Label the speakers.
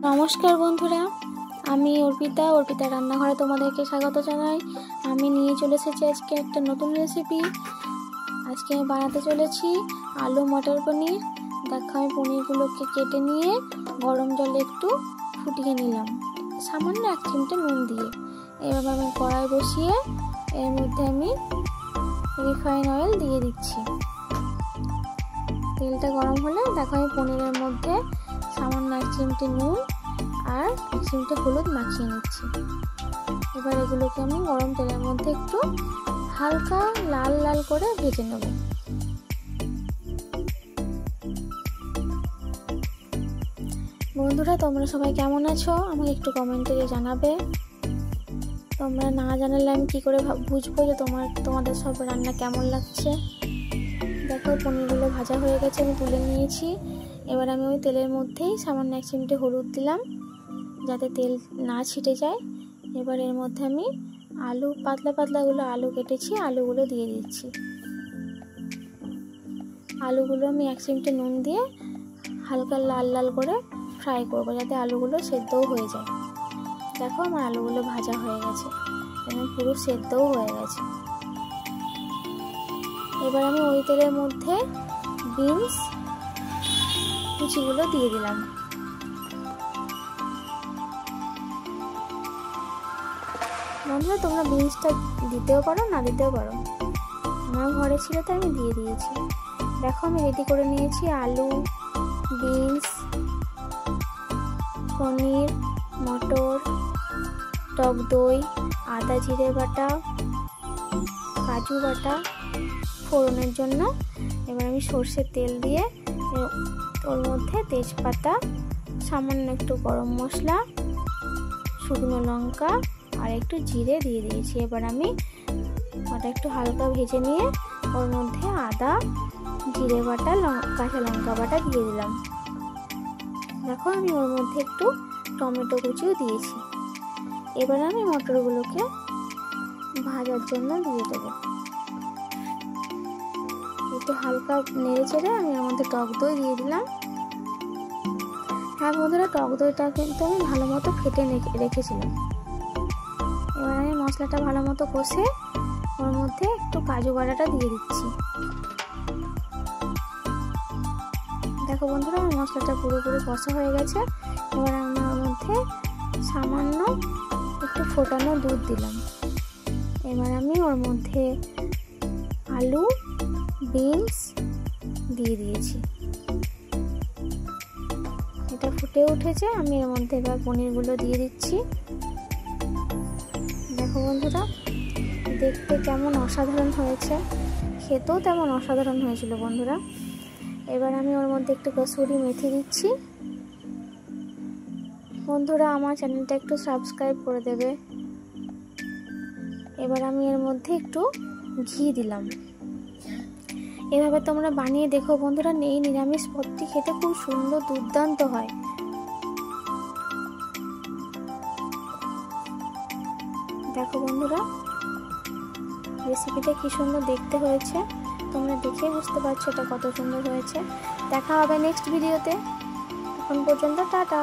Speaker 1: নমস্কার বন্ধুরা, আমি অর্পিতা রান্নাঘরে তোমাদেরকে স্বাগত জানাই। আমি নিয়ে চলে এসেছি আজকে একটা নতুন রেসিপি। আজকে আমি বানাতে চলেছি আলু মটর পনির। দেখো, আমি পনিরগুলোকে কেটে নিয়ে গরম জলে একটু ফুটিয়ে নিলাম, সামান্য 1 চিমটে নুন দিয়ে। এবার আমি কড়াই বসিয়ে এর মধ্যে আমি রিফাইন অয়েল দিয়ে দিচ্ছি। তেলটা গরম হলে দেখো, আমি পনিরের মধ্যে সামান্য 1 চিমটে নুন আর 1 চিমটে হলুদ মাখিয়ে নিচ্ছি। এবার এগুলোকে আমি গরম তেলের মধ্যে একটু হালকা লাল লাল করে ভেজে নেব। বন্ধুরা, তোমরা সবাই কেমন আছো আমাকে একটু কমেন্টে জানাবে। তোমরা না জানালে আমি কি করে বুঝবো যে তোমাদের সব রান্না কেমন লাগছে। দেখো, পনিরগুলো ভাজা হয়ে গেছে, আমি তুলে নিয়েছি। এবার আমি ওই তেলের মধ্যেই সামান্য 1 চিমটে হলুদ দিলাম, যাতে তেল না ছিটে যায়। এবার এর মধ্যে আমি আলু পাতলাগুলো আলু কেটেছি, আলুগুলো দিয়ে দিচ্ছি। আলুগুলো আমি 1 চিমটে নুন দিয়ে হালকা লাল লাল করে ফ্রাই করবো, যাতে আলুগুলো সেদ্ধও হয়ে যায়। দেখো, আমার আলুগুলো ভাজা হয়ে গেছে এবং পুরো সেদ্ধও হয়ে গেছে। এবার আমি ওই তেলের মধ্যে বিনস কুচিগুলো দিয়ে দিলাম। বন্ধুরা, তোমরা বিনসটা দিতেও পারো, না দিতেও পারো। আমার ঘরে ছিল তো আমি দিয়ে দিয়েছি। দেখো, আমি রেডি করে নিয়েছি আলু, বিনস, পনির, মটর, টক দই, আদা জিরে বাটা, কাজু বাটা ফোড়নের জন্য। এবার আমি সর্ষের তেল দিয়ে ওর মধ্যে তেজপাতা, সামান্য একটু গরম মশলা, শুকনো লঙ্কা আর একটু জিরে দিয়ে দিয়েছি। এবার আমি ওটা একটু হালকা ভেজে নিয়ে ওর মধ্যে আদা, জিরে বাটা, কাঁচা লঙ্কা বাটা দিয়ে দিলাম। দেখো, আমি ওর মধ্যে একটু টমেটো কুচিও দিয়েছি। এবার আমি মটরগুলোকে ভাজার জন্য দিয়ে দেবো। একটু হালকা নেড়ে চেড়ে আমি এর মধ্যে টক দই দিয়ে দিলাম। হ্যাঁ বন্ধুরা, টক দইটা কিন্তু আমি ভালো মতো ফেটে রেখেছিলাম। এবার আমি মশলাটা ভালো মতো কষে ওর মধ্যে একটু কাজু বাটাটা দিয়ে দিচ্ছি। দেখো বন্ধুরা, আমার মশলাটা পুরোপুরি কষা হয়ে গেছে। এবার আমি ওর মধ্যে সামান্য একটু ফোটানো দুধ দিলাম। এবার আমি ওর মধ্যে আলু, বিনস দিয়ে দিয়েছি। এটা ফুটে উঠেছে, আমি এর মধ্যে এবার পনিরগুলো দিয়ে দিচ্ছি। দেখো বন্ধুরা, দেখতে কেমন অসাধারণ হয়েছে, খেতেও তেমন অসাধারণ হয়েছিল বন্ধুরা। এবার আমি ওর মধ্যে একটু কসুরি মেথি দিচ্ছি। বন্ধুরা, আমার চ্যানেলটা একটু সাবস্ক্রাইব করে দেবে। এবার আমি এর মধ্যে একটু ঘি দিলাম। এভাবে তোমরা বানিয়ে দেখো বন্ধুরা, এই নিরামিষ পদটি খেতে খুব সুন্দর, দুর্দান্ত হয়। দেখো বন্ধুরা, রেসিপিটা কি সুন্দর দেখতে হয়েছে, তোমরা দেখে বুঝতে পারছো এটা কত সুন্দর হয়েছে। দেখা হবে নেক্সট ভিডিওতে। এখন পর্যন্ত টাটা।